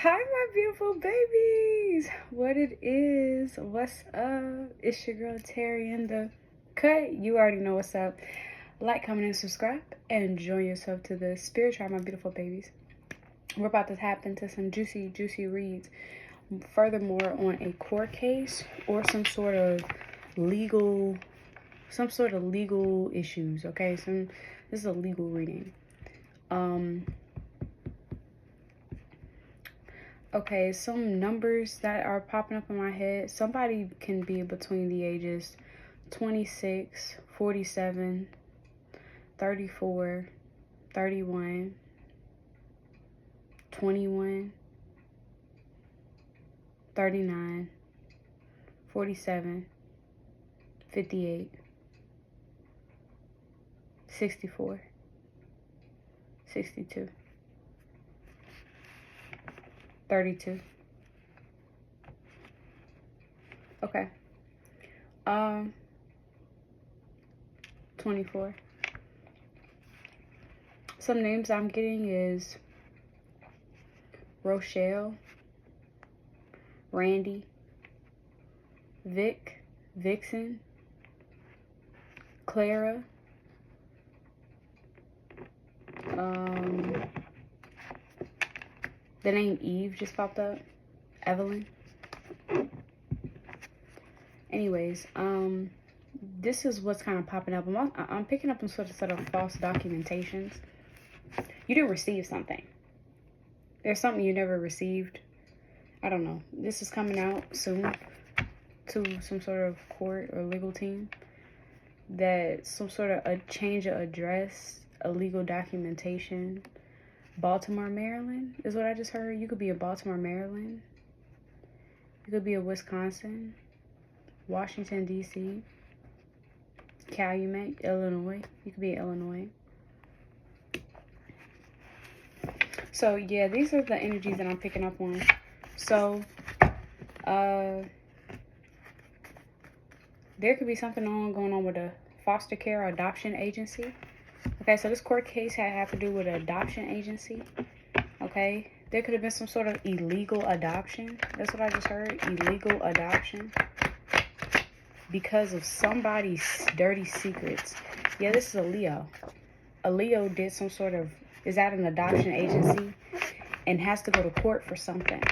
Hi, my beautiful babies. What it is? What's up? It's your girl Terrilynn I. You already know what's up. Like, comment, and subscribe, and join yourself to the spirit tribe, my beautiful babies. We're about to tap into some juicy reads. Furthermore, on a court case or some sort of legal issues. Okay, this is a legal reading. Okay, some numbers that are popping up in my head. Somebody can be between the ages 26, 47, 34, 31, 21, 39, 47, 58, 64, 62. 32. Okay. 24. Some names I'm getting is Rochelle, Randy, Vic, Vixen, Clara, the name Eve just popped up. Evelyn. Anyways, this is what's kind of popping up. I'm picking up some sort of false documentations. You didn't receive something. There's something you never received. I don't know. This is coming out soon to some sort of court or legal team. That some sort of a change of address, illegal documentation. Baltimore, Maryland is what I just heard. You could be in Baltimore, Maryland. You could be in Wisconsin, Washington, D.C., Calumet, Illinois. You could be in Illinois. So, yeah, these are the energies that I'm picking up on. So, there could be something going on with a foster care or adoption agency. Okay, so this court case had to do with an adoption agency. Okay, there could have been some sort of illegal adoption. That's what I just heard. Illegal adoption. Because of somebody's dirty secrets. Yeah, this is a Leo. A Leo did some sort of, is at an adoption agency and has to go to court for something.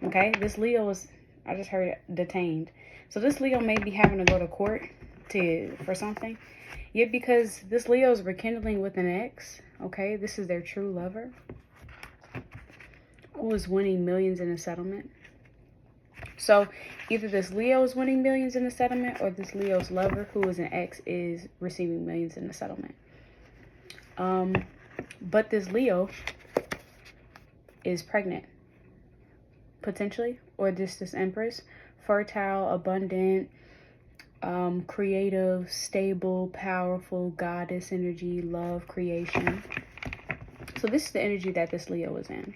Okay, this Leo is, I just heard, detained. So this Leo may be having to go to court for something. Yet because this Leo is rekindling with an ex, okay, this is their true lover, who is winning millions in a settlement. So either this Leo is winning millions in a settlement, or this Leo's lover, who is an ex, is receiving millions in a settlement. But this Leo is pregnant, potentially, or this Empress, fertile, abundant, creative, stable, powerful, goddess energy, love, creation. So this is the energy that this Leo is in.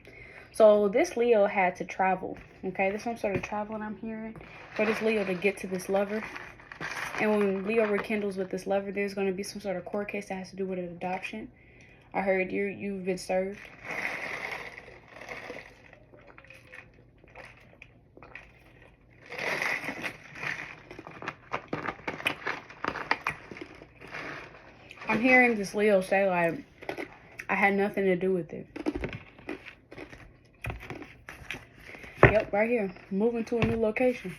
So this Leo had to travel. Okay, there's some sort of travel I'm hearing for this Leo to get to this lover. And when Leo rekindles with this lover, there's going to be some sort of court case that has to do with an adoption. I heard you've been served. I'm hearing this Leo say, like, I had nothing to do with it. Yep, right here. Moving to a new location.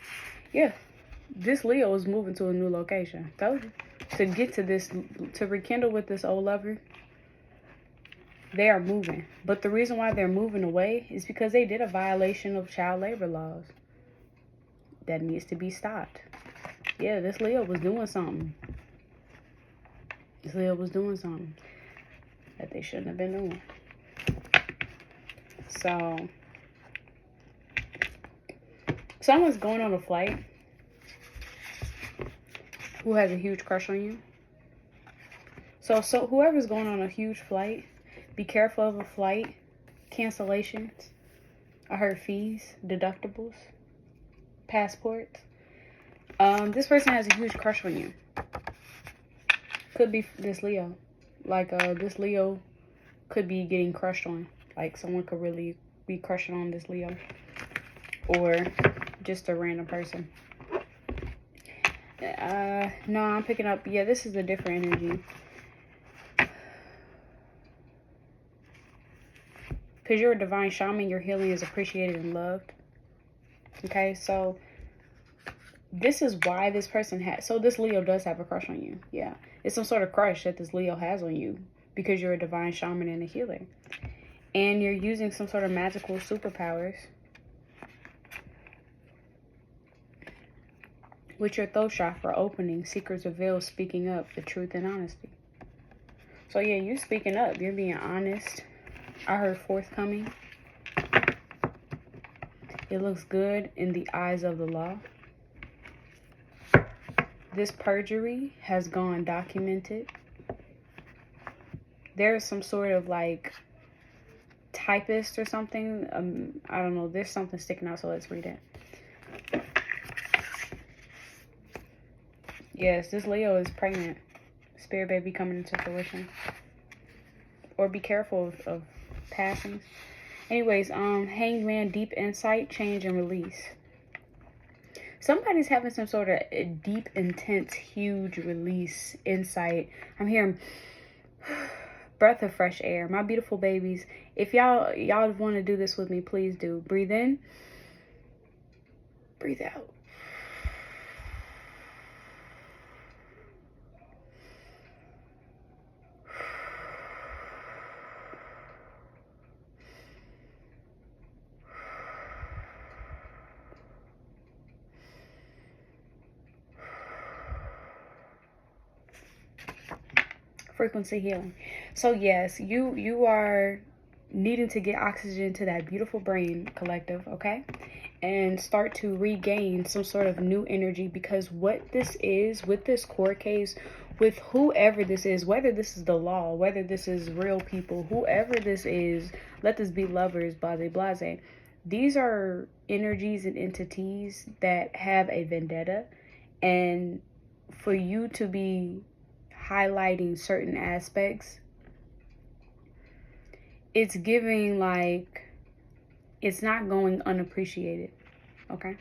Yeah, this Leo is moving to a new location. Told you. To get to this, to rekindle with this old lover, they are moving. But the reason why they're moving away is because they did a violation of child labor laws. That needs to be stopped. Yeah, this Leo was doing something. This Leo was doing something that they shouldn't have been doing. So, someone's going on a flight who has a huge crush on you. So whoever's going on a huge flight, be careful of a flight, cancellations. I heard fees, deductibles, passports. This person has a huge crush on you. Could be this Leo. Like, this Leo could be getting crushed on. Like, someone could really be crushing on this Leo. Or just a random person. No, I'm picking up, yeah, this is a different energy. Because you're a divine shaman, your healing is appreciated and loved. Okay, so this is why this person has, so this Leo does have a crush on you. Yeah, it's some sort of crush that this Leo has on you because you're a divine shaman and a healer. And you're using some sort of magical superpowers with your throat chakra opening, secrets revealed, speaking up, the truth and honesty. So yeah, you speaking up, you're being honest. I heard forthcoming. It looks good in the eyes of the law. This perjury has gone documented. There's some sort of like typist or something. I don't know. There's something sticking out, so let's read it. Yes, this Leo is pregnant. Spirit baby coming into fruition. Or be careful of passings. Anyways, Hanged Man, deep insight, change, and release. Somebody's having some sort of deep, intense, huge release, insight. I'm hearing breath of fresh air. My beautiful babies, if y'all want to do this with me, please do. Breathe in. Breathe out. Frequency healing. So yes, you are needing to get oxygen to that beautiful brain collective, okay? And start to regain some sort of new energy, because what this is with this court case, with whoever this is, whether this is the law, whether this is real people, whoever this is, let this be lovers, blase blase. These are energies and entities that have a vendetta, and for you to be highlighting certain aspects, it's giving like it's not going unappreciated. Okay,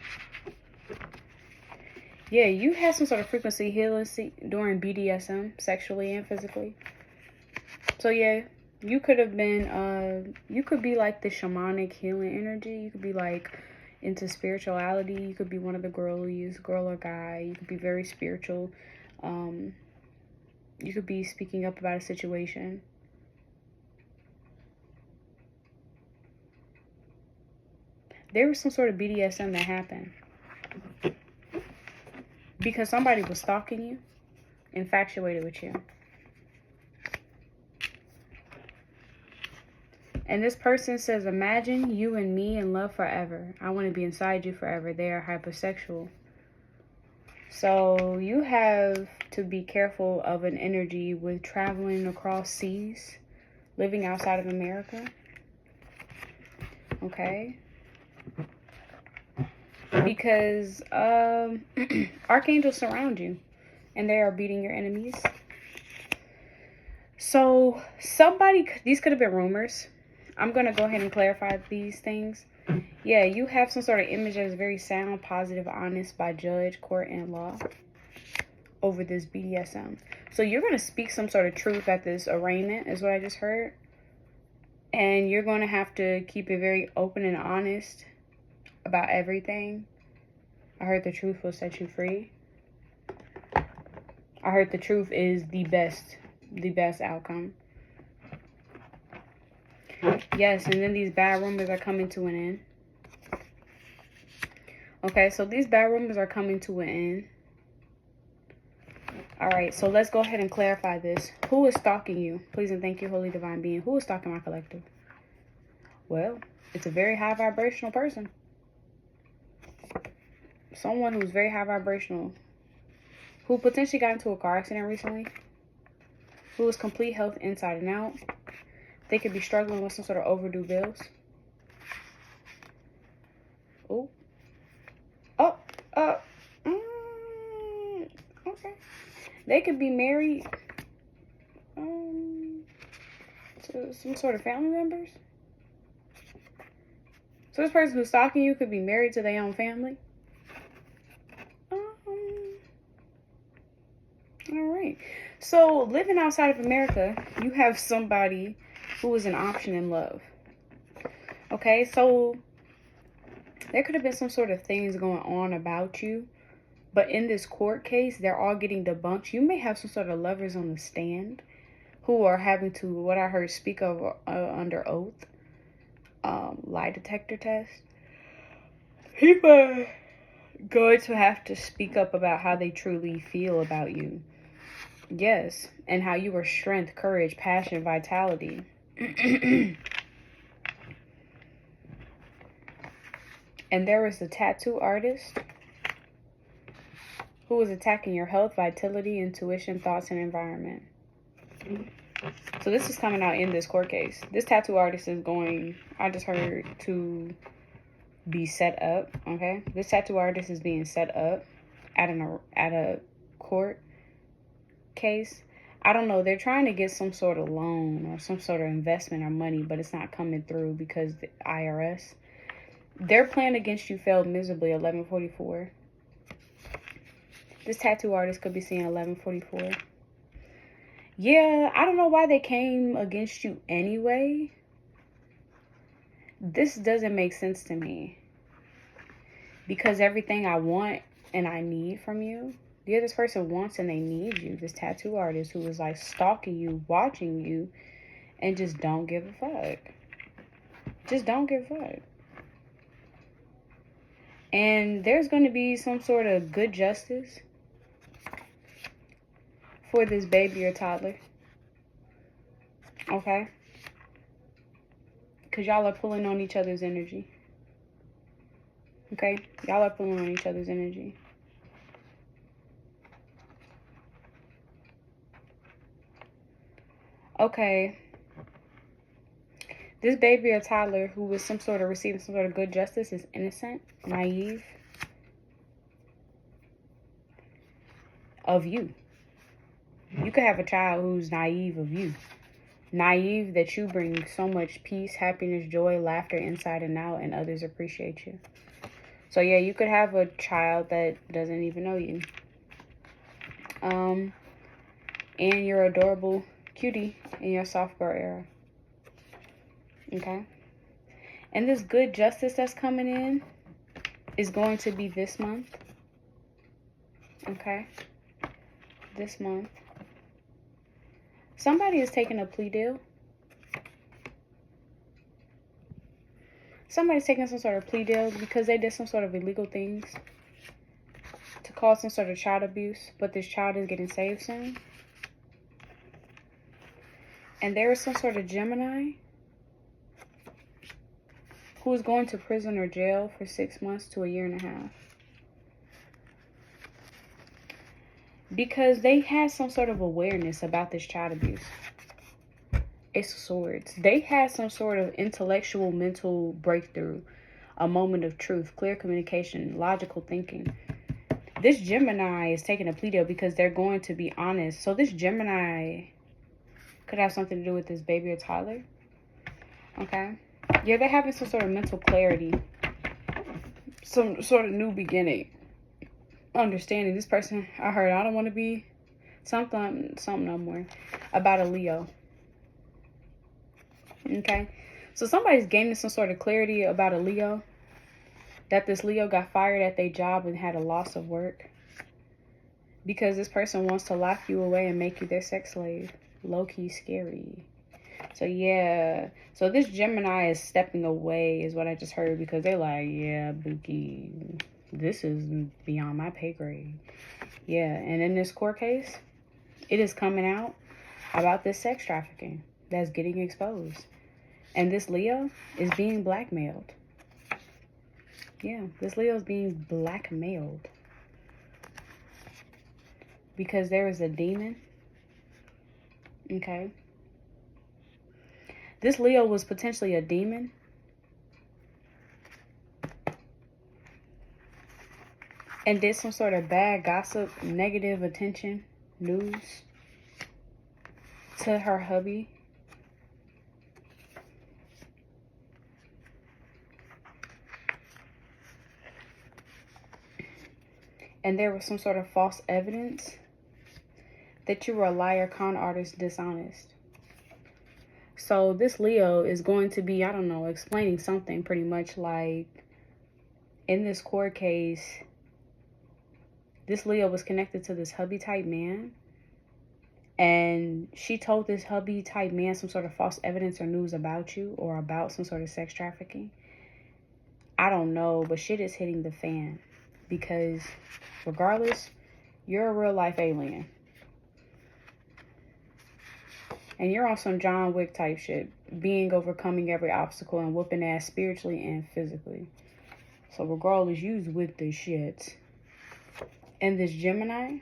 yeah, you had some sort of frequency healing during BDSM, sexually and physically. So yeah, you could have been you could be like the shamanic healing energy. You could be like into spirituality. You could be one of the girlies, girl or guy. You could be very spiritual. You could be speaking up about a situation. There was some sort of BDSM that happened because somebody was stalking you, infatuated with you. And this person says, imagine you and me in love forever. I want to be inside you forever. They are hypersexual. So you have to be careful of an energy with traveling across seas, living outside of America. Okay. Because archangels surround you and they are beating your enemies. So these could have been rumors. I'm going to go ahead and clarify these things. Yeah, you have some sort of image that is very sound, positive, honest by judge, court, and law over this BDSM. So you're going to speak some sort of truth at this arraignment, is what I just heard. And you're going to have to keep it very open and honest about everything. I heard the truth will set you free. I heard the truth is the best outcome. Yes, and then these bad rumors are coming to an end. Okay, so these bad rumors are coming to an end. Alright, so let's go ahead and clarify this. Who is stalking you? Please and thank you, Holy Divine Being. Who is stalking my collective? Well, it's a very high vibrational person. Someone who's very high vibrational. Who potentially got into a car accident recently. Who is complete health inside and out. They could be struggling with some sort of overdue bills. Oh. Okay. They could be married to some sort of family members. So this person who's stalking you could be married to their own family. All right. So living outside of America, you have somebody who is an option in love. Okay, so there could have been some sort of things going on about you, but in this court case, they're all getting debunked. You may have some sort of lovers on the stand who are having to, what I heard, speak of under oath, lie detector test. People are going to have to speak up about how they truly feel about you. Yes, and how you are strength, courage, passion, vitality. And there is a tattoo artist who is attacking your health, vitality, intuition, thoughts, and environment. So this is coming out in this court case. This tattoo artist is going, I just heard, to be set up, okay? This tattoo artist is being set up at a court case. I don't know. They're trying to get some sort of loan or some sort of investment or money, but it's not coming through because the IRS. Their plan against you failed miserably, 1144. This tattoo artist could be seeing 1144. Yeah, I don't know why they came against you anyway. This doesn't make sense to me. Because everything I want and I need from you, the other person wants and they need you. This tattoo artist who is like stalking you, watching you, and just don't give a fuck. Just don't give a fuck. And there's going to be some sort of good justice for this baby or toddler. Okay? Because y'all are pulling on each other's energy. Okay? Y'all are pulling on each other's energy. Okay. This baby or toddler who was receiving some sort of good justice is innocent, naive of you. You could have a child who's naive of you. Naive that you bring so much peace, happiness, joy, laughter inside and out, and others appreciate you. So yeah, you could have a child that doesn't even know you. And you're adorable cutie in your soft girl era. Okay? And this good justice that's coming in is going to be this month. Okay? This month. Somebody is taking a plea deal. Somebody's taking some sort of plea deal because they did some sort of illegal things to cause some sort of child abuse, but this child is getting saved soon. And there is some sort of Gemini who is going to prison or jail for 6 months to a year and a half. Because they had some sort of awareness about this child abuse. Ace of Swords. They had some sort of intellectual, mental breakthrough. A moment of truth, clear communication, logical thinking. This Gemini is taking a plea deal because they're going to be honest. So this Gemini could have something to do with this baby or toddler. Okay? Yeah, they're having some sort of mental clarity. Some sort of new beginning. Understanding. This person, I heard, I don't want to be something no more. About a Leo. Okay? So somebody's gaining some sort of clarity about a Leo. That this Leo got fired at their job and had a loss of work. Because this person wants to lock you away and make you their sex slave. Low-key scary. So yeah, so this Gemini is stepping away is what I just heard, because they're like, yeah, Bookie, this is beyond my pay grade. Yeah, and in this court case, it is coming out about this sex trafficking that's getting exposed. And this Leo is being blackmailed. Yeah, this Leo is being blackmailed. Because there is a demon. Okay. This Leo was potentially a demon. And did some sort of bad gossip, negative attention, news to her hubby. and there was some sort of false evidence that you were a liar, con artist, dishonest. So this Leo is going to be, I don't know, explaining something pretty much like in this court case, this Leo was connected to this hubby type man. And she told this hubby type man some sort of false evidence or news about you or about some sort of sex trafficking. I don't know, but shit is hitting the fan. Because regardless, you're a real life alien. And you're on some John Wick type shit. Being overcoming every obstacle and whooping ass spiritually and physically. So regardless, you's with this shit. And this Gemini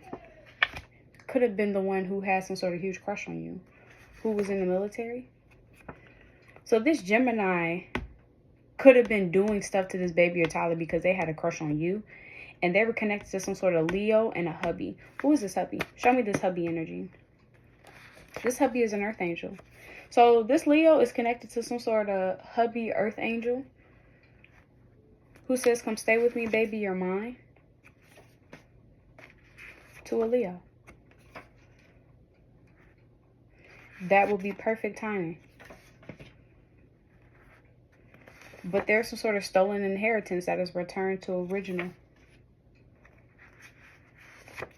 could have been the one who had some sort of huge crush on you. Who was in the military. So this Gemini could have been doing stuff to this baby or Tyler because they had a crush on you. And they were connected to some sort of Leo and a hubby. Who is this hubby? Show me this hubby energy. This hubby is an earth angel. So this Leo is connected to some sort of hubby earth angel. Who says, come stay with me, baby, you're mine. To a Leo. That will be perfect timing. But there's some sort of stolen inheritance that is returned to original.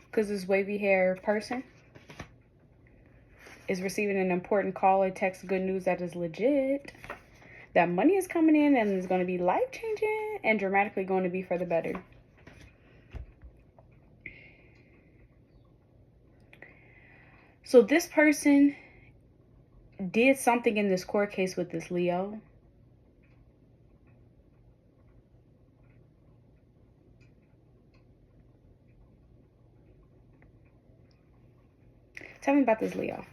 Because this wavy hair person is receiving an important call or text, good news that is legit. That money is coming in and is going to be life-changing and dramatically going to be for the better. So this person did something in this court case with this Leo. Tell me about this Leo.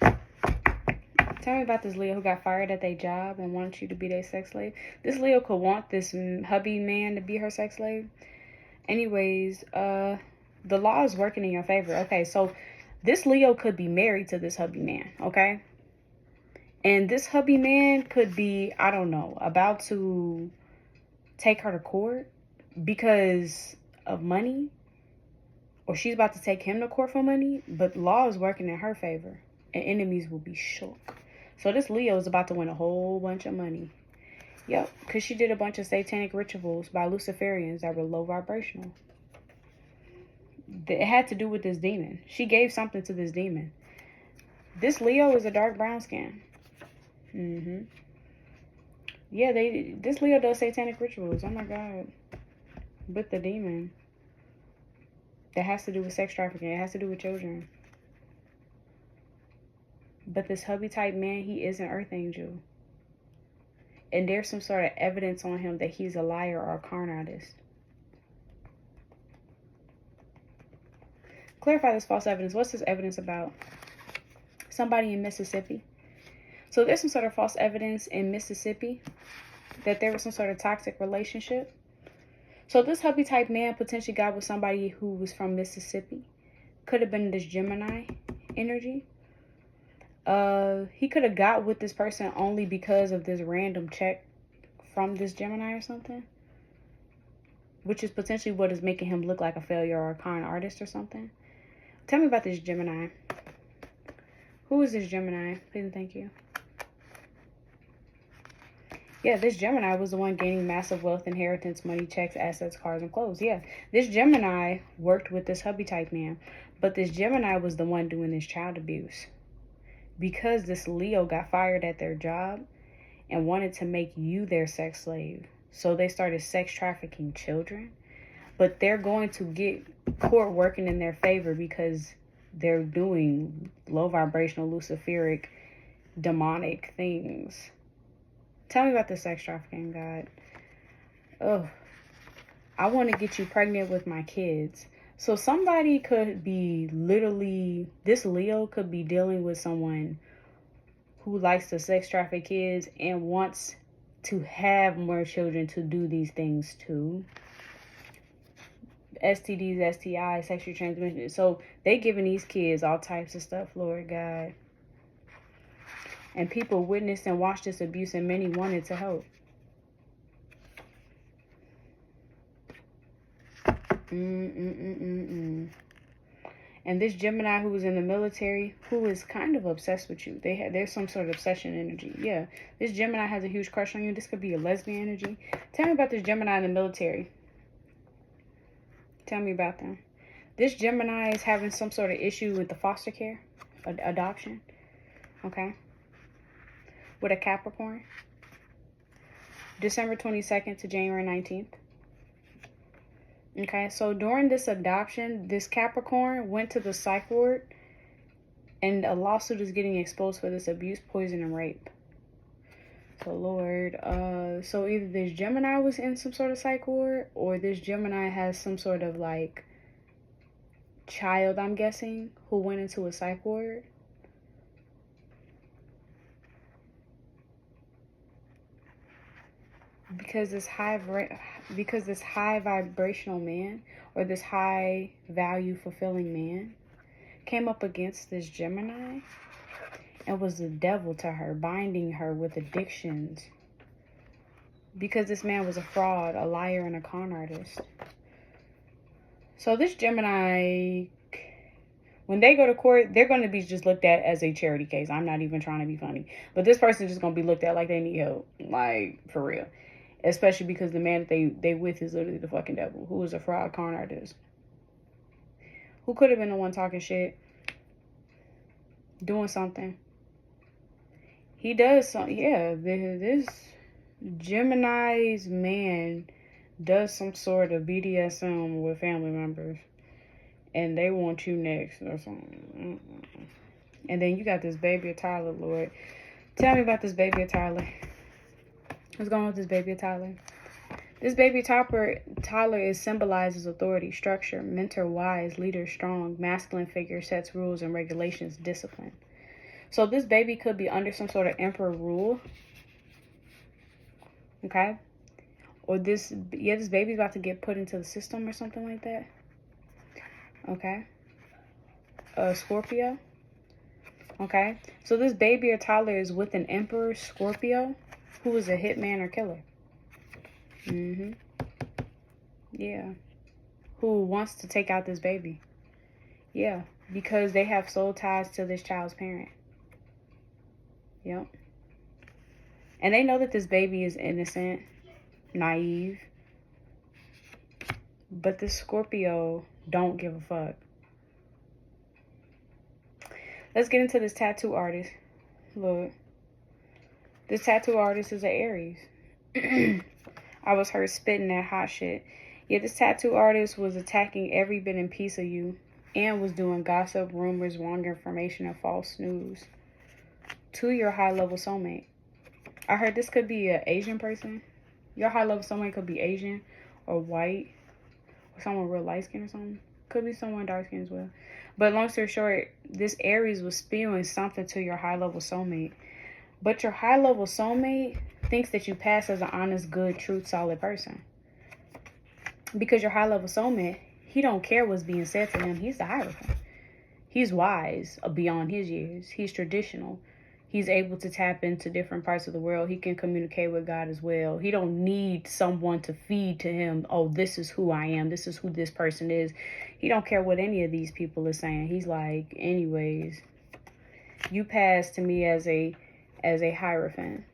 Tell me about this Leo who got fired at their job and wanted you to be their sex slave. This Leo could want this hubby man to be her sex slave. Anyways, the law is working in your favor. Okay, so this Leo could be married to this hubby man, okay? And this hubby man could be, I don't know, about to take her to court because of money. Or she's about to take him to court for money. But law is working in her favor. And enemies will be shook. So this Leo is about to win a whole bunch of money. Yep, because she did a bunch of satanic rituals by Luciferians that were low vibrational. It had to do with this demon. She gave something to this demon. This Leo is a dark brown skin. Yeah, this Leo does satanic rituals. Oh my God. With the demon. That has to do with sex trafficking. It has to do with children. But this hubby type man, he is an earth angel. And there's some sort of evidence on him that he's a liar or a con artist. Clarify this false evidence. What's this evidence about? Somebody in Mississippi. So there's some sort of false evidence in Mississippi that there was some sort of toxic relationship. So this hubby type man potentially got with somebody who was from Mississippi. Could have been this Gemini energy. He could have got with this person only because of this random check from this Gemini or something. Which is potentially what is making him look like a failure or a con artist or something. Tell me about this Gemini. Who is this Gemini? Please and thank you. Yeah, this Gemini was the one gaining massive wealth, inheritance, money, checks, assets, cars, and clothes. Yeah, this Gemini worked with this hubby type man. But this Gemini was the one doing this child abuse. Because this Leo got fired at their job and wanted to make you their sex slave. So they started sex trafficking children. But they're going to get court working in their favor because they're doing low vibrational, luciferic, demonic things. Tell me about the sex trafficking, God. Oh, I want to get you pregnant with my kids. So somebody could be literally, this Leo could be dealing with someone who likes to sex traffic kids and wants to have more children to do these things too. STDs, STIs, sexually transmitted. So they giving these kids all types of stuff, Lord God. And people witnessed and watched this abuse and many wanted to help. And this Gemini who was in the military, who is kind of obsessed with you. There's some sort of obsession energy. Yeah. This Gemini has a huge crush on you. This could be a lesbian energy. Tell me about this Gemini in the military. Tell me about them. This Gemini is having some sort of issue with the foster care, adoption. Okay. With a Capricorn. December 22nd to January 19th. Okay, so during this adoption, this Capricorn went to the psych ward, and a lawsuit is getting exposed for this abuse, poison, and rape. So, Lord, so either this Gemini was in some sort of psych ward, or this Gemini has some sort of, like, child, I'm guessing, who went into a psych ward. Because this high vibrational man, or this high value fulfilling man, came up against this Gemini and was the devil to her, binding her with addictions. Because this man was a fraud, a liar, and a con artist. So this Gemini, when they go to court, they're going to be just looked at as a charity case. I'm not even trying to be funny. But this person is just going to be looked at like they need help. Like, for real. Especially because the man that they with is literally the fucking devil, who is a fraud con artist, who could have been the one talking shit, doing something. He does something. Yeah, this Gemini's man does some sort of BDSM with family members, and they want you next or something. And then you got this baby of Tyler, Lord. Tell me about this baby of Tyler. What's going on with this baby of Tyler? This baby Tyler is symbolized as authority, structure, mentor, wise, leader, strong, masculine figure, sets rules and regulations, discipline. So this baby could be under some sort of emperor rule. Okay? Or this baby's about to get put into the system or something like that. Okay? Scorpio. Okay? So this baby or Tyler is with an emperor, Scorpio, who is a hitman or killer. Yeah. Who wants to take out this baby. Yeah. Because they have soul ties to this child's parent. Yep. And they know that this baby is innocent, naive. But this Scorpio don't give a fuck. Let's get into this tattoo artist. Look. This tattoo artist is an Aries. I was heard spitting that hot shit. Yeah, this tattoo artist was attacking every bit and piece of you, and was doing gossip, rumors, wrong information, and false news to your high-level soulmate. I heard this could be an Asian person. Your high-level soulmate could be Asian or white, or someone real light-skinned or something. Could be someone dark-skinned as well. But long story short, this Aries was spewing something to your high-level soulmate. But your high-level soulmate thinks that you pass as an honest, good, truth, solid person. Because your high-level soulmate, he don't care what's being said to him. He's the Hierophant. He's wise beyond his years. He's traditional. He's able to tap into different parts of the world. He can communicate with God as well. He don't need someone to feed to him, oh, this is who I am. This is who this person is. He don't care what any of these people are saying. He's like, anyways, you pass to me as a Hierophant.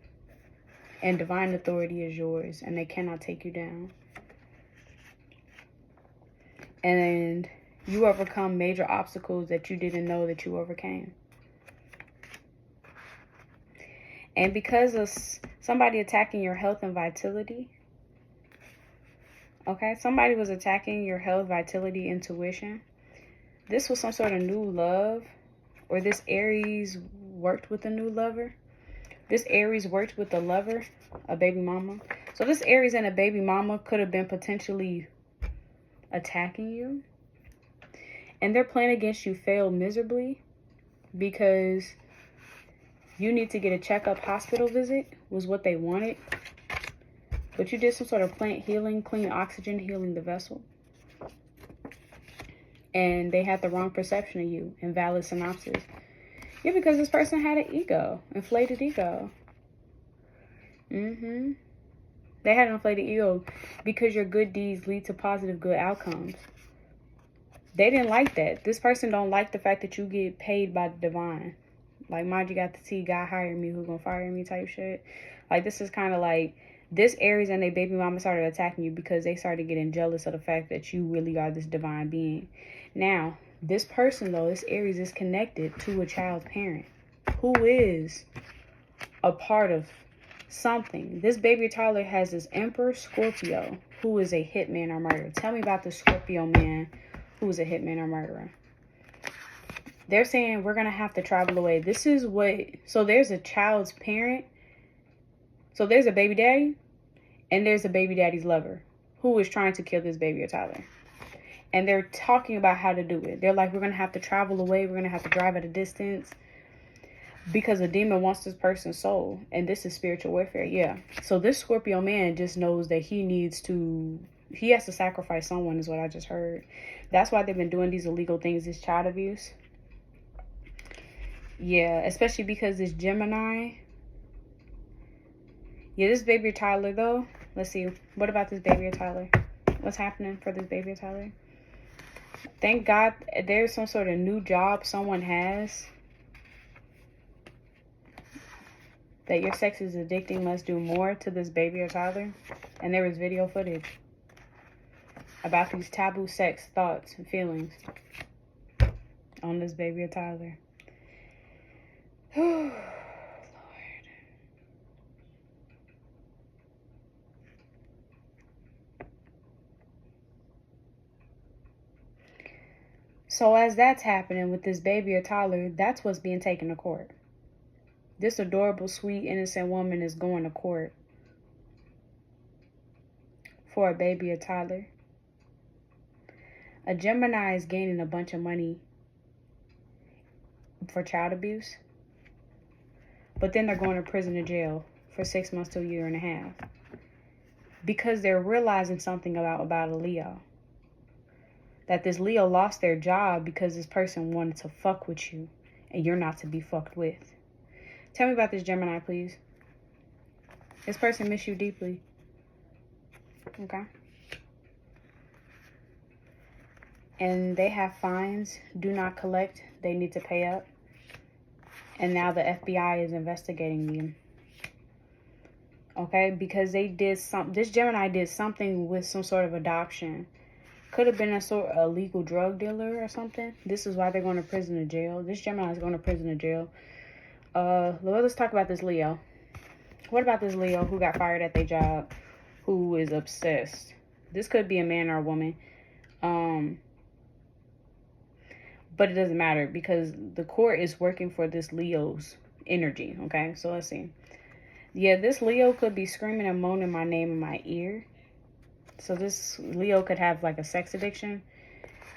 And divine authority is yours. And they cannot take you down. And you overcome major obstacles that you didn't know that you overcame. And because of somebody attacking your health and vitality, okay, somebody was attacking your health, vitality, intuition. This was some sort of new love, or this Aries worked with a new lover. This Aries worked with a lover, a baby mama. So this Aries and a baby mama could have been potentially attacking you. And their plan against you failed miserably because you need to get a checkup hospital visit was what they wanted. But you did some sort of plant healing, clean oxygen, healing the vessel. And they had the wrong perception of you. Invalid synopsis. Yeah, because this person had an ego. Inflated ego. They had an inflated ego because your good deeds lead to positive, good outcomes. They didn't like that. This person don't like the fact that you get paid by the divine. Like, mind you got to see God hire me, who gonna fire me type shit. Like, this is kind of like, this Aries and their baby mama started attacking you because they started getting jealous of the fact that you really are this divine being. Now, this person, though, this Aries, is connected to a child's parent who is a part of something. This baby Tyler has this Emperor Scorpio who is a hitman or murderer. Tell me about the Scorpio man who is a hitman or murderer. They're saying we're going to have to travel away. This is what... So there's a child's parent. So there's a baby daddy. And there's a baby daddy's lover who is trying to kill this baby Tyler. And they're talking about how to do it. They're like, we're going to have to travel away. We're going to have to drive at a distance. Because a demon wants this person's soul. And this is spiritual warfare. Yeah. So this Scorpio man just knows that he needs to... He has to sacrifice someone is what I just heard. That's why they've been doing these illegal things. This child abuse. Yeah. Especially because this Gemini... Yeah, this baby Tyler, though. Let's see. What about this baby Tyler? What's happening for this baby Tyler? Thank God there's some sort of new job someone has. That your sex is addicting must do more to this baby or Tyler. And there was video footage about these taboo sex thoughts and feelings on this baby or Tyler. Lord. So as that's happening with this baby or Tyler, that's what's being taken to court. This adorable, sweet, innocent woman is going to court for a baby or Tyler. A Gemini is gaining a bunch of money for child abuse. But then they're going to prison or jail for 6 months to a year and a half. Because they're realizing something about a Leo. That this Leo lost their job because this person wanted to fuck with you. And you're not to be fucked with. Tell me about this Gemini, please. This person miss you deeply. Okay. And they have fines. Do not collect. They need to pay up. And now the FBI is investigating them. Okay? Because they did something. This Gemini did something with some sort of adoption. Could have been a legal drug dealer or something. This is why they're going to prison or jail. This Gemini is going to prison or jail. Let's talk about this Leo. What about this Leo who got fired at their job, who is obsessed? This could be a man or a woman. But it doesn't matter because the court is working for this Leo's energy. Okay, so let's see. Yeah, this Leo could be screaming and moaning my name in my ear. So this Leo could have like a sex addiction,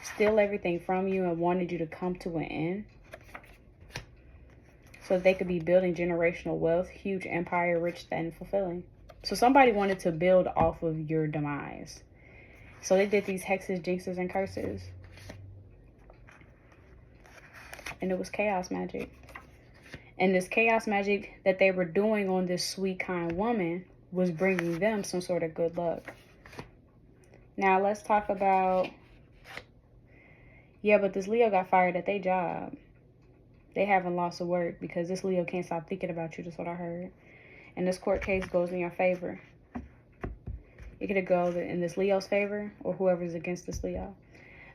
steal everything from you and wanted you to come to an end. So they could be building generational wealth, huge empire, rich and fulfilling. So somebody wanted to build off of your demise. So they did these hexes, jinxes, and curses. And it was chaos magic. And this chaos magic that they were doing on this sweet, kind woman was bringing them some sort of good luck. Now let's talk about... Yeah, but this Leo got fired at their job. They haven't lost a work because this Leo can't stop thinking about you. That's what I heard. And this court case goes in your favor. It could go in this Leo's favor or whoever's against this Leo.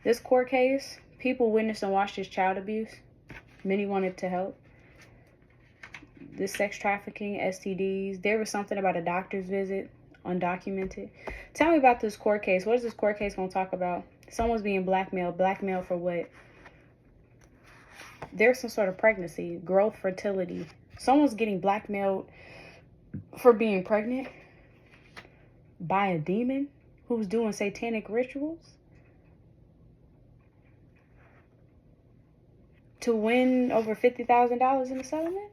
This court case, people witnessed and watched this child abuse. Many wanted to help. This sex trafficking, STDs. There was something about a doctor's visit, undocumented. Tell me about this court case. What is this court case going to talk about? Someone's being blackmailed. Blackmailed for what? There's some sort of pregnancy, growth, fertility. Someone's getting blackmailed for being pregnant by a demon who's doing satanic rituals to win over $50,000 in a settlement.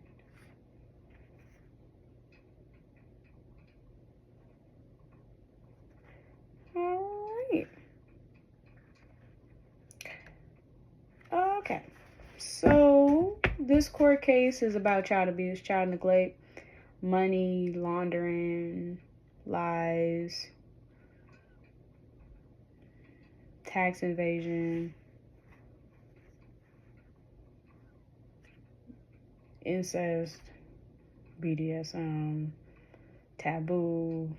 All right. Okay. So this court case is about child abuse, child neglect, money laundering, lies, tax evasion, incest, BDSM, taboo.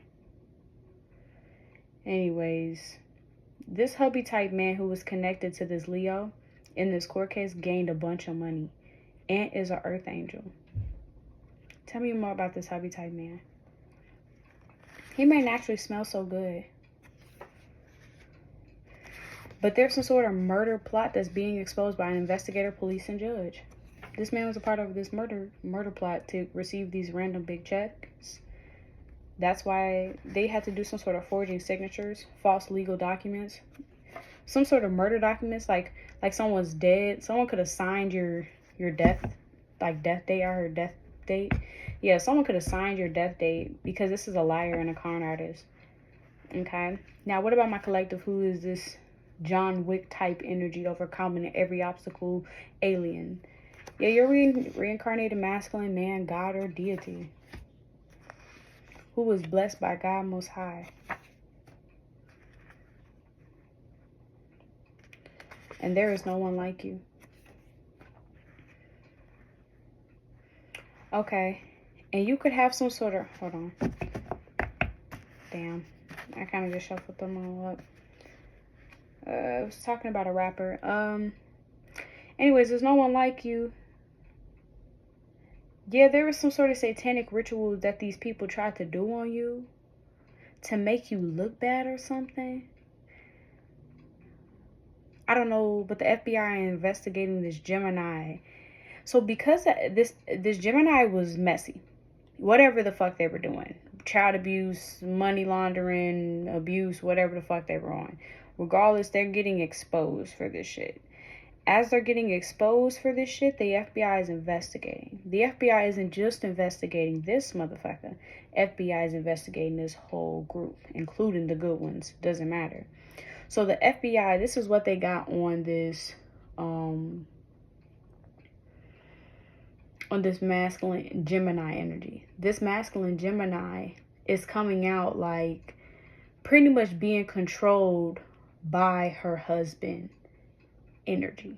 Anyways, this hubby type man who was connected to this Leo in this court case gained a bunch of money and is an earth angel. Tell me more about this hubby type man. He may naturally smell so good, but there's some sort of murder plot that's being exposed by an investigator, police, and judge. This man was a part of this murder plot to receive these random big checks. That's why they had to do some sort of forging signatures, false legal documents, some sort of murder documents, like someone's dead. Someone could have signed your death, like death date. I heard death date. Yeah, someone could have signed your death date because this is a liar and a con artist. Okay. Now, what about my collective? Who is this John Wick type energy overcoming every obstacle alien? Yeah, you're reincarnated masculine man, God, or deity who was blessed by God Most High. And there is no one like you. Okay. And you could have some sort of... Hold on. Damn. I kind of just shuffled them all up. I was talking about a rapper. Anyways, there's no one like you. Yeah, there was some sort of satanic ritual that these people tried to do on you to make you look bad or something. I don't know, but the FBI are investigating this Gemini. So because this Gemini was messy, whatever the fuck they were doing, child abuse, money laundering, abuse, whatever the fuck they were on, regardless, they're getting exposed for this shit. As they're getting exposed for this shit, the FBI is investigating. The FBI isn't just investigating this motherfucker. FBI is investigating this whole group, including the good ones. Doesn't matter. So the FBI, this is what they got on this masculine Gemini energy. This masculine Gemini is coming out like pretty much being controlled by her husband energy.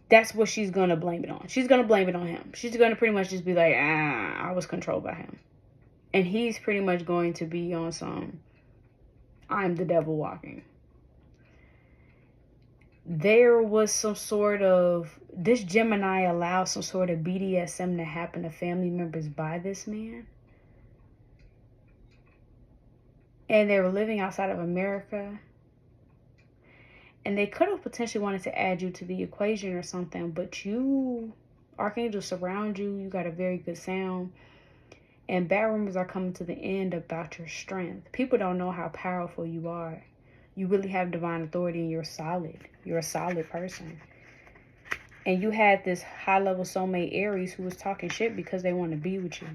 That's what she's going to blame it on. She's going to blame it on him. She's going to pretty much just be like, I was controlled by him. And he's pretty much going to be on some, I'm the devil walking. There was some sort of, this Gemini allowed some sort of BDSM to happen to family members by this man. And they were living outside of America. And they could have potentially wanted to add you to the equation or something. But you, archangels surround you. You got a very good sound. And bad rumors are coming to the end about your strength. People don't know how powerful you are. You really have divine authority and you're solid. You're a solid person. And you had this high-level soulmate Aries who was talking shit because they want to be with you.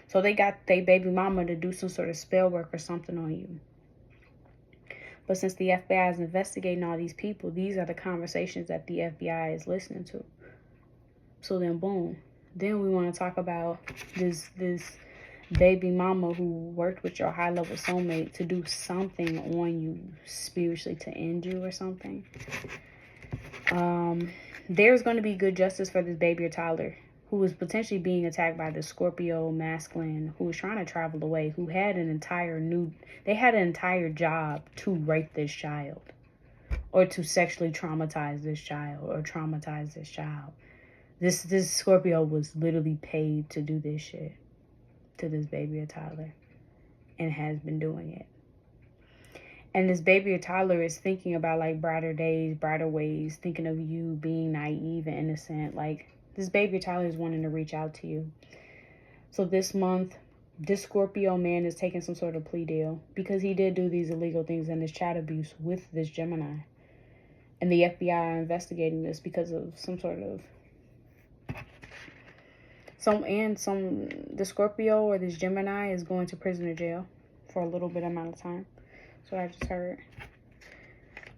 So they got their baby mama to do some sort of spell work or something on you. But since the FBI is investigating all these people, these are the conversations that the FBI is listening to. So then, boom. Then we want to talk about this baby mama who worked with your high-level soulmate to do something on you spiritually to end you or something. There's going to be good justice for this baby or toddler who was potentially being attacked by the Scorpio masculine who was trying to travel away, who had an entire job to rape this child or to sexually traumatize this child or traumatize this child. This Scorpio was literally paid to do this shit to this baby or toddler and has been doing it. And this baby or toddler is thinking about like brighter days, brighter ways, thinking of you being naive and innocent. Like this baby or toddler is wanting to reach out to you. So this month, this Scorpio man is taking some sort of plea deal because he did do these illegal things and this child abuse with this Gemini. And the FBI are investigating this because of some sort of the Scorpio or this Gemini is going to prison or jail for a little bit amount of time. So I just heard.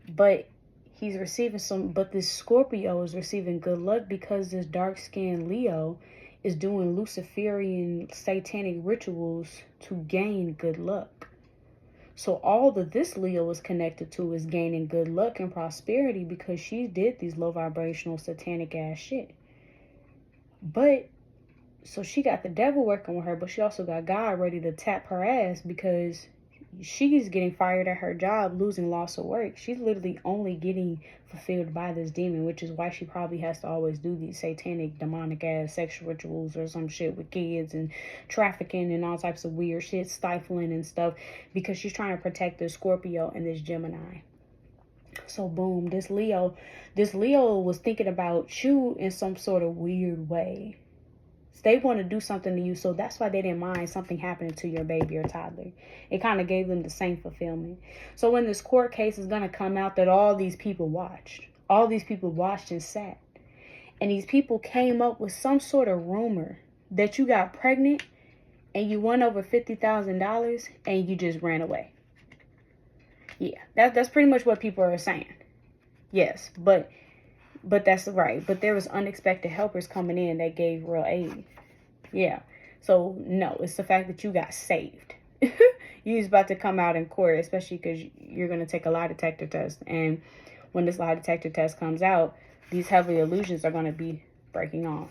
But he's receiving but this Scorpio is receiving good luck because this dark-skinned Leo is doing Luciferian satanic rituals to gain good luck. So all that this Leo is connected to is gaining good luck and prosperity because she did these low vibrational satanic ass shit. But, so she got the devil working with her, but she also got God ready to tap her ass because she's getting fired at her job, losing loss of work. She's literally only getting fulfilled by this demon, which is why she probably has to always do these satanic, demonic ass sexual rituals or some shit with kids and trafficking and all types of weird shit, stifling and stuff, because she's trying to protect this Scorpio and this Gemini. So boom, this Leo was thinking about you in some sort of weird way. They want to do something to you, so that's why they didn't mind something happening to your baby or toddler. It kind of gave them the same fulfillment. So when this court case is going to come out that all these people watched and sat, and these people came up with some sort of rumor that you got pregnant and you won over $50,000 and you just ran away. Yeah, that's pretty much what people are saying. Yes, but that's right. But there was unexpected helpers coming in that gave real aid. Yeah. So, no, it's the fact that you got saved. You're about to come out in court, especially because you're going to take a lie detector test. And when this lie detector test comes out, these heavy illusions are going to be breaking off.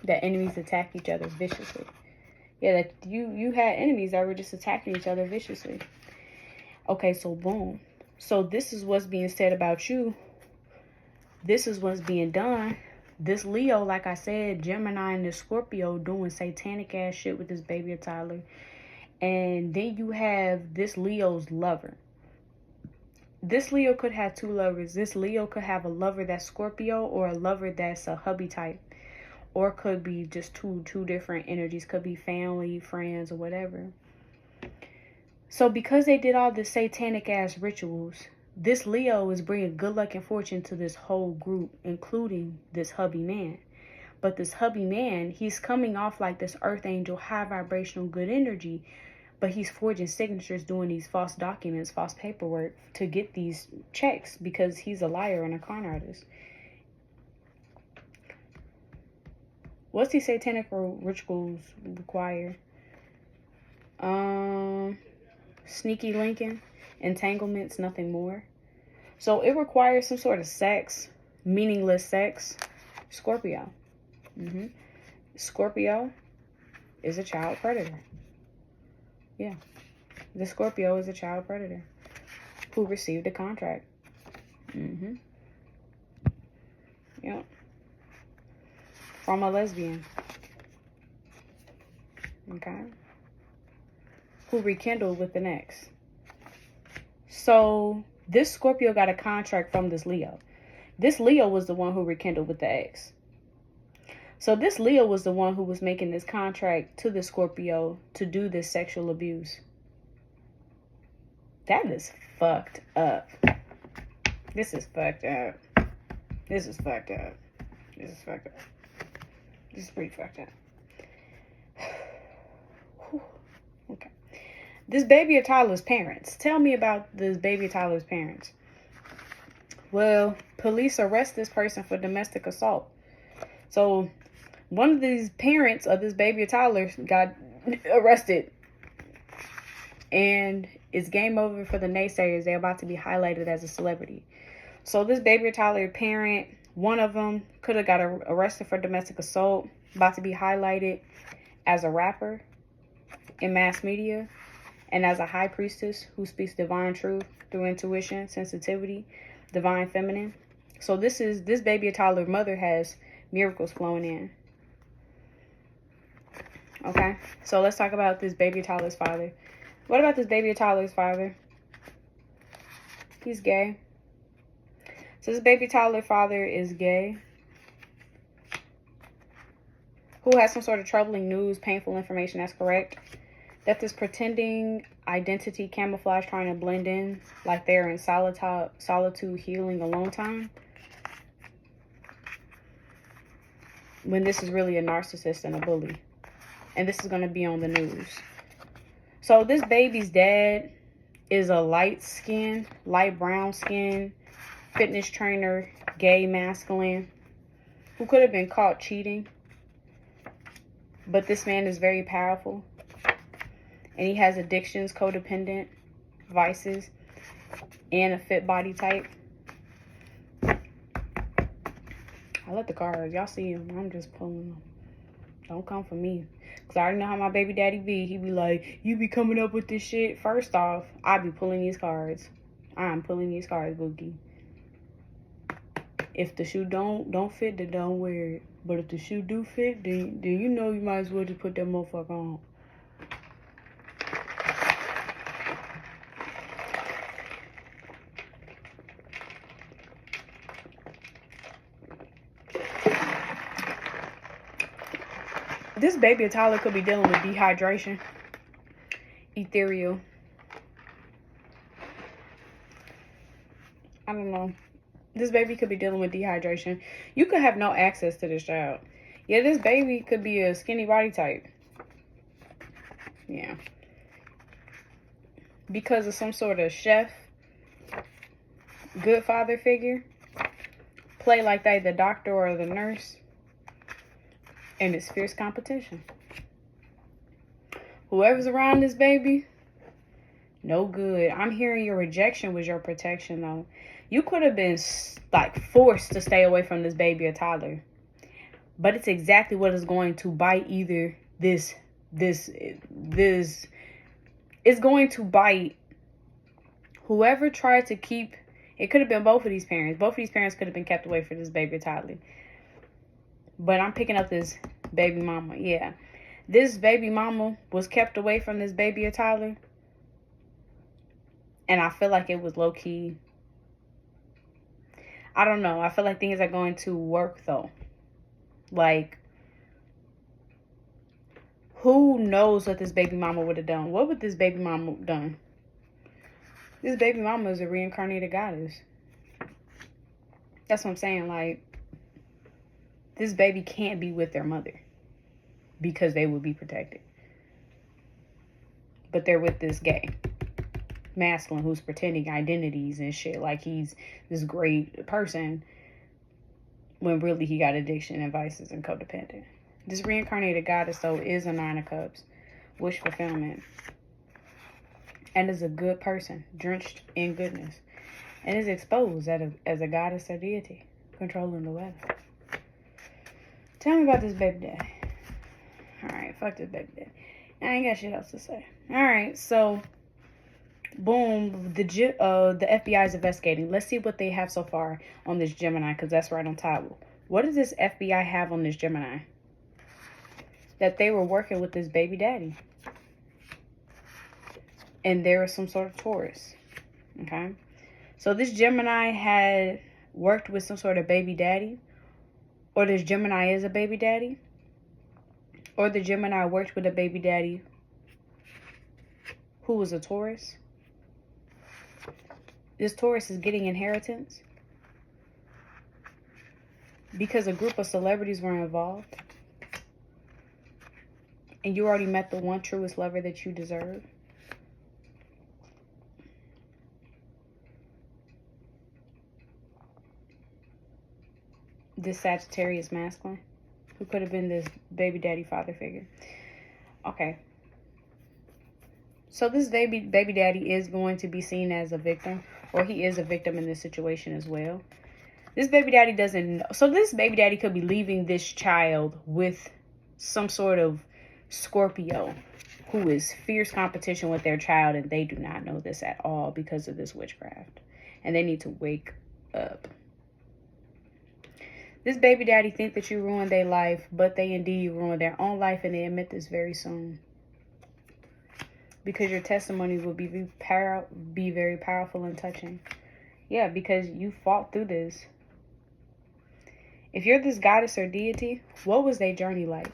That enemies attack each other viciously. Yeah, that you had enemies that were just attacking each other viciously. Okay, so boom. So this is what's being said about you. This is what's being done. This Leo, like I said, Gemini and this Scorpio doing satanic ass shit with this baby or toddler. And then you have this Leo's lover. This Leo could have two lovers. This Leo could have a lover that's Scorpio or a lover that's a hubby type. Or could be just two different energies. Could be family, friends, or whatever. So because they did all this satanic ass rituals, this Leo is bringing good luck and fortune to this whole group, including this hubby man. But this hubby man, he's coming off like this earth angel, high vibrational, good energy. But he's forging signatures, doing these false documents, false paperwork to get these checks because he's a liar and a con artist. What's these satanic rituals require? Sneaky linking, entanglements, nothing more. So it requires some sort of sex, meaningless sex. Scorpio. Scorpio is a child predator. Yeah. The Scorpio is a child predator who received a contract. Yep. From a lesbian. Okay. Who rekindled with an ex. So this Scorpio got a contract from this Leo. This Leo was the one who rekindled with the ex. So this Leo was the one who was making this contract to the Scorpio to do this sexual abuse. That is fucked up. This is fucked up. This is fucked up. This is fucked up. This is pretty fucked up. Okay. This baby or toddler's parents. Tell me about this baby or toddler's parents. Well, police arrest this person for domestic assault. So, one of these parents of this baby or toddler got arrested. And it's game over for the naysayers. They're about to be highlighted as a celebrity. So, this baby or toddler parent, one of them could have got arrested for domestic assault. About to be highlighted as a rapper in mass media. And as a high priestess who speaks divine truth through intuition, sensitivity, divine feminine. So this baby or toddler mother has miracles flowing in. Okay, so let's talk about this baby or toddler's father. What about this baby or toddler's father? He's gay. So this baby toddler father is gay. Who has some sort of troubling news, painful information, that's correct. That this pretending identity camouflage, trying to blend in like they're in solitude, healing, alone time. When this is really a narcissist and a bully. And this is going to be on the news. So this baby's dad is a light brown skin, fitness trainer, gay, masculine. who could have been caught cheating. But this man is very powerful. And he has addictions, codependent, vices, and a fit body type. I let the cards. Y'all see them. I'm just pulling them. Don't come for me. Because I already know how my baby daddy be. He be like, you be coming up with this shit. First off, I be pulling these cards. I'm pulling these cards, Boogie. If the shoe don't fit, then don't wear it. But if the shoe do fit, then you know you might as well just put that motherfucker on. This baby Tyler could be dealing with dehydration. Ethereal. I don't know. This baby could be dealing with dehydration. You could have no access to this child. Yeah, this baby could be a skinny body type. Yeah. Because of some sort of chef, good father figure. Play like they the doctor or the nurse. And it's fierce competition. Whoever's around this baby, no good. I'm hearing your rejection was your protection, though. You could have been, like, forced to stay away from this baby or toddler. But it's exactly what is going to bite either this. It's going to bite whoever tried to keep. It could have been both of these parents. Both of these parents could have been kept away from this baby or toddler. But I'm picking up this baby mama. Yeah. This baby mama was kept away from this baby or toddler. And I feel like it was low-key. I don't know. I feel like things are going to work, though. Like, who knows what this baby mama would have done? What would this baby mama done? This baby mama is a reincarnated goddess. That's what I'm saying. Like, this baby can't be with their mother because they would be protected. But they're with this gay masculine who's pretending identities and shit like he's this great person when really he got addiction and vices and codependent. This reincarnated goddess, though, is a 9 of Cups. Wish fulfillment. And is a good person, drenched in goodness. And is exposed as a goddess or deity, controlling the weather. Tell me about this baby daddy. Alright, fuck this baby daddy. I ain't got shit else to say. Alright, so boom, the FBI is investigating. Let's see what they have so far on this Gemini, because that's right on top. What does this FBI have on this Gemini? That they were working with this baby daddy. And there was some sort of Taurus. Okay? So this Gemini had worked with some sort of baby daddy. Or this Gemini is a baby daddy. Or the Gemini worked with a baby daddy who was a Taurus. This Taurus is getting inheritance because a group of celebrities were involved. And you already met the one truest lover that you deserve. This Sagittarius masculine, who could have been this baby daddy father figure. Okay. So this baby daddy is going to be seen as a victim, or he is a victim in this situation as well. This baby daddy doesn't know. So this baby daddy could be leaving this child with some sort of Scorpio who is fierce competition with their child, and they do not know this at all because of this witchcraft. And they need to wake up. This baby daddy think that you ruined their life, but they indeed ruined their own life, and they admit this very soon. Because your testimony will be very powerful and touching. Yeah, because you fought through this. If you're this goddess or deity, what was their journey like?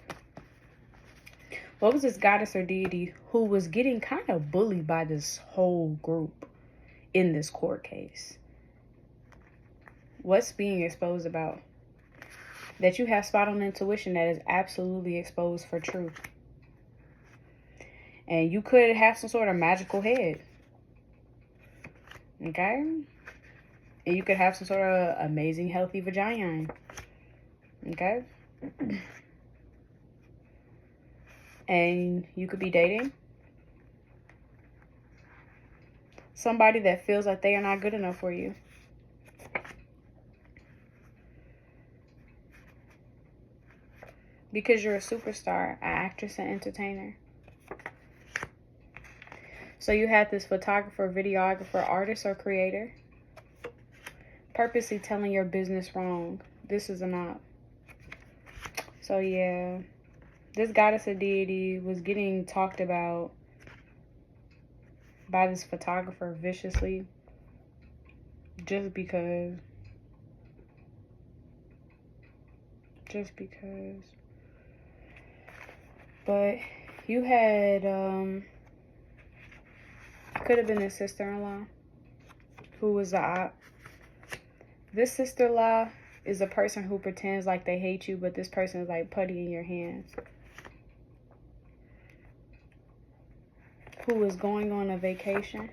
What was this goddess or deity who was getting kind of bullied by this whole group in this court case? What's being exposed about? That you have spot on intuition that is absolutely exposed for truth. And you could have some sort of magical head. Okay? And you could have some sort of amazing healthy vagina. Okay? And you could be dating somebody that feels like they are not good enough for you. Because you're a superstar, an actress, and entertainer. So you had this photographer, videographer, artist, or creator purposely telling your business wrong. This is an op. So yeah, this goddess or deity was getting talked about by this photographer viciously just because. But you had could have been a sister-in-law who was the op. This sister-in-law is a person who pretends like they hate you, but this person is like putty in your hands. Who is going on a vacation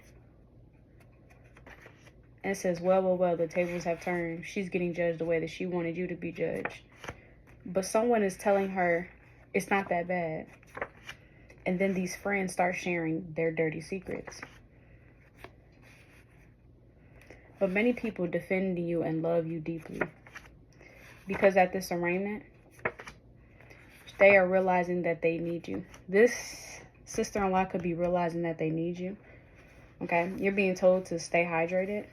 and says, well, the tables have turned. She's getting judged the way that she wanted you to be judged. But someone is telling her it's not that bad. And then these friends start sharing their dirty secrets. But many people defend you and love you deeply. Because at this arraignment, they are realizing that they need you. This sister-in-law could be realizing that they need you. Okay? You're being told to stay hydrated.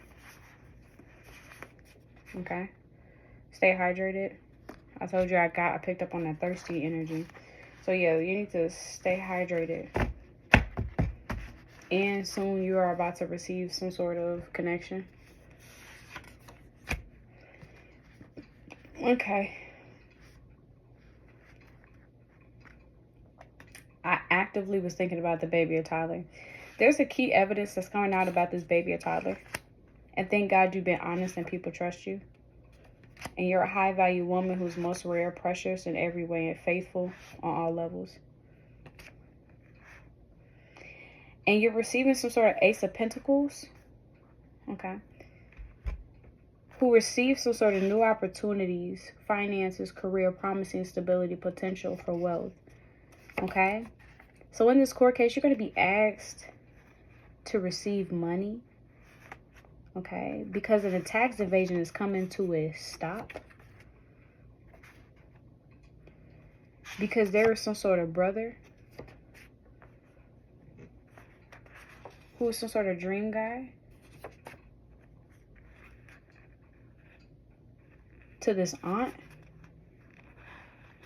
Okay? Stay hydrated. I told you I picked up on that thirsty energy. So yeah, you need to stay hydrated. And soon you are about to receive some sort of connection. Okay. I actively was thinking about the baby or toddler. There's a key evidence that's coming out about this baby or toddler. And thank God you've been honest and people trust you. And you're a high value woman who's most rare, precious in every way, and faithful on all levels. And you're receiving some sort of Ace of Pentacles. Okay. Who receive some sort of new opportunities, finances, career, promising stability, potential for wealth. Okay. So in this court case, you're going to be asked to receive money. Okay. Because of the tax evasion is coming to a stop. Because there is some sort of brother who is some sort of dream guy to this aunt.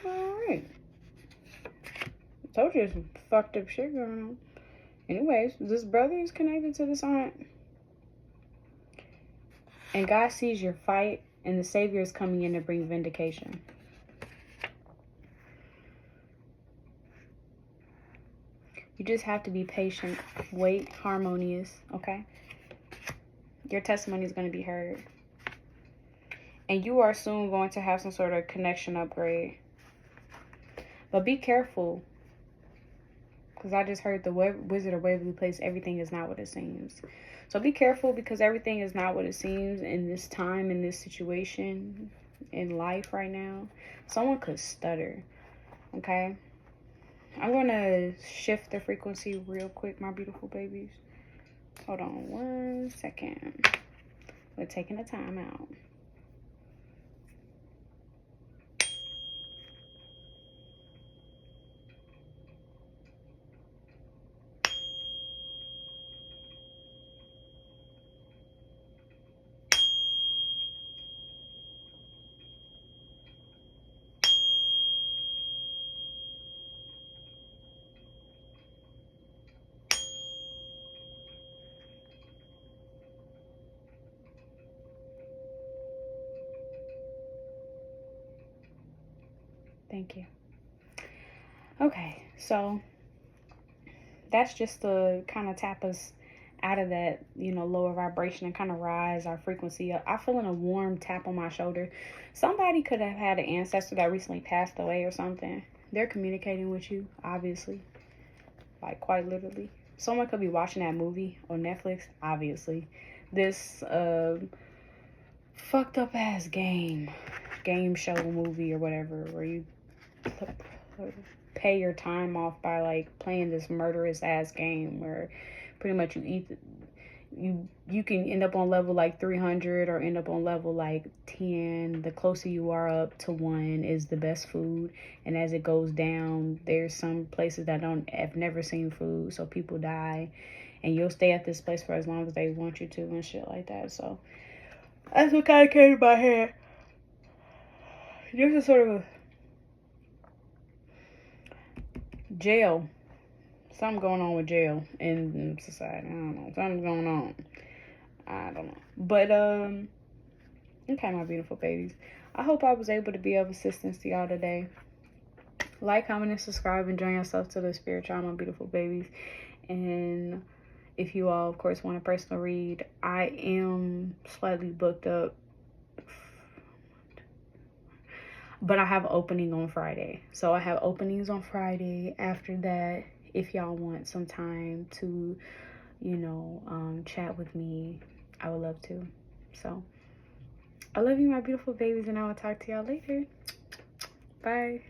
Alright. I told you there's some fucked up shit going on. Anyways, this brother is connected to this aunt. And God sees your fight, and the Savior is coming in to bring vindication. You just have to be patient, wait, harmonious, okay? Your testimony is going to be heard. And you are soon going to have some sort of connection upgrade. But be careful. Because I just heard the Wizard of Waverly Place, everything is not what it seems. So be careful, because everything is not what it seems in this time, in this situation, in life right now. Someone could stutter, okay? I'm going to shift the frequency real quick, my beautiful babies. Hold on 1 second. We're taking a time out. Thank you. Okay, so that's just to kind of tap us out of that, lower vibration and kind of rise our frequency up. I'm feeling a warm tap on my shoulder. Somebody could have had an ancestor that recently passed away or something. They're communicating with you, obviously. Like, quite literally. Someone could be watching that movie on Netflix, obviously. This fucked up ass game game show movie or whatever, where you pay your time off by like playing this murderous ass game where pretty much you can end up on level like 300 or end up on level like 10. The closer you are up to 1 is the best food, and as it goes down, there's some places that have never seen food, so people die, and you'll stay at this place for as long as they want you to and shit like that. So that's what kind of came to my head. There's a sort of a jail. Something going on with jail in society. I don't know. Something's going on. I don't know. But, okay, my beautiful babies. I hope I was able to be of assistance to y'all today. Like, comment, and subscribe, and join yourself to the spirit tribe, my beautiful babies. And if you all, of course, want a personal read, I am slightly booked up. But I have an opening on Friday. So I have openings on Friday. After that, if y'all want some time to, you know, chat with me, I would love to. So I love you, my beautiful babies, and I will talk to y'all later. Bye.